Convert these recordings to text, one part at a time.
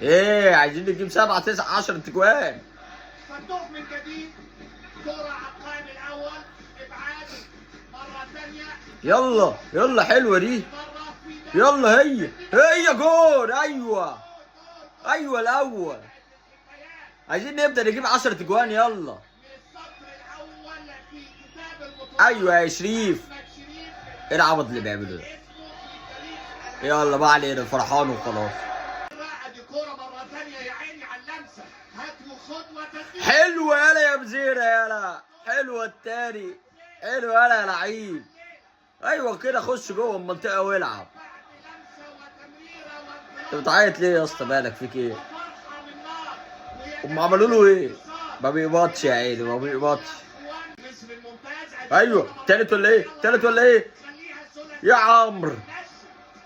ايه عايزين نجيب 7 9 10 تجوان. فتوح من جديد، كرة على القائم الأول، إبعاد مرة ثانية. يلا يلا حلوة دي. مرة في ده. يلا هي جول. ايوه ايوه الاول. عايزين نبدأ نجيب 10 تجوان يلا. من السطر الأول في كتاب البطولة. ايوه يا شريف. أحمد شريف ايه العبط اللي بيعمله ده؟ اسمه في تاريخ. يلا ما علينا، فرحان وخلاص. ادي كرة مرة ثانية يا عيني على اللمسة، هات وخد وتسديد. حلوة يالا يا بزيرة يالا. حلوة التاني. حلوة يالا يا لعيب. ايوه كده خش جوه المنطقة والعب. لمسة وتمريرة انت بتعيط ليه يا اسطى؟ مالك فيك ايه؟ وفرحة من نار. هم عملوا له ايه؟ ما بيقبضش يا عيني، ما بيقبضش. مصر الممتاز. ايوه تالت ولا ايه؟ تالت ولا ايه؟ خليها ثلاثي. يا عمرو.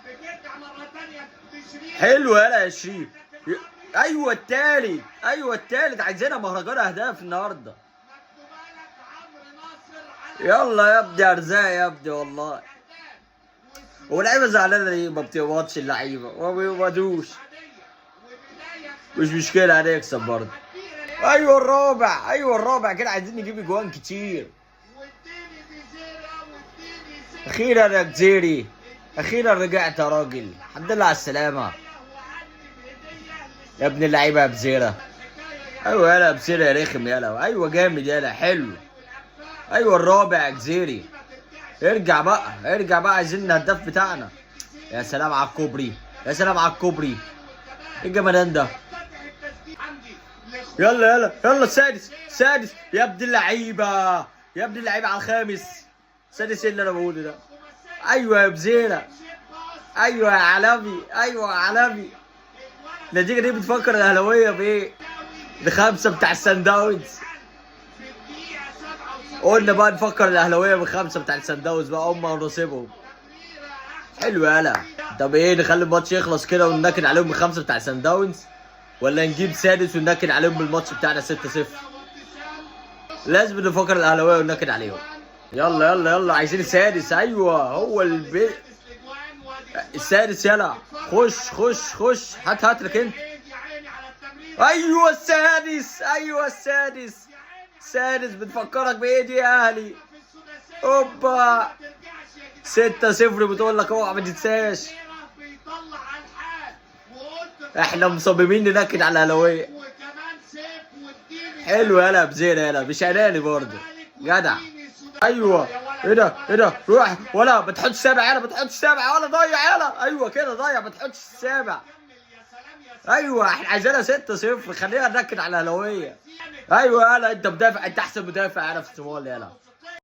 بترجع مرة ثانية لشريف. حلو يالا يا شريف. ايوه التالت. ايوه التالت. عايزينها مهرجان اهداف النهارده. مكتوبة لك عمرو ناصر على يلا يا ابني ارزاق يا ابني والله. واللعيبه زعلانه ليه؟ ما بتقبضش اللعيبه، ما بيقبضوش. مش مشكله هنكسب برضه. ايوه الرابع. ايوه الرابع كده. عايزين نجيب اجوان كتير. والتاني بزيرة والتاني سيرة. اخيرا يا جزيري. اخيرا رجعت يا راجل. الحمد لله على السلامه وعدي بهدية يا ابن اللعيبه يا بزيره. ايوه يالا يا بزيره يا رخم يالا. ايوه جامد يالا حلو. ايوه الرابع يا جزيري. ارجع بقى ارجع بقى. عايزين الهداف بتاعنا. يا سلام على الكوبري. يا سلام على الكوبري. ايه الجمدان ده؟ يلا يلا يلا السادس. سادس يا ابن اللعيبه. يا ابن اللعيبه على الخامس. سادس ايه اللي انا بقوله ده؟ ايوه يا بزيره. ايوه يا علمي. ايوه يا علمي. النتيجه دي بتفكر الاهلاويه بايه؟ بخمسه بتاع السان داونز. قلنا بقى نفكر الاهلاويه بخمسه بتاع السان داونز بقى، هم ونصيبهم. حلو يالا. طب ايه، نخلي الماتش يخلص كده وننكد عليهم بخمسه بتاع السان داونز، ولا نجيب سادس وننكد عليهم بالماتش بتاعنا 6-0؟ لازم نفكر الاهلاويه وننكد عليهم. يلا يلا يلا. عايزين السادس. ايوه هو السادس. يلا خش خش خش. هات لك انت. ايوه السادس. ايوه السادس. السادس بتفكرك بايه دي يا اهلي؟ اوبا 6-0 بتقول لك اوعى ما تنساش. احنا مصممين ننكد على الاهلاويه. حلو يلا بزينه. يلا مش اناني برضه جدع. ايوه ايه ده ايه ده؟ روح ولا ما تحطش سابع. يلا ما تحطش سابع ولا ضيع. يلا ايوه كده ضيع. ما تحطش السابع. ايوه احنا عايزينها 6-0. خلينا نركز على الاهلاويه. ايوه يلا انت مدافع. انت احسن مدافع انا في الصومال. يلا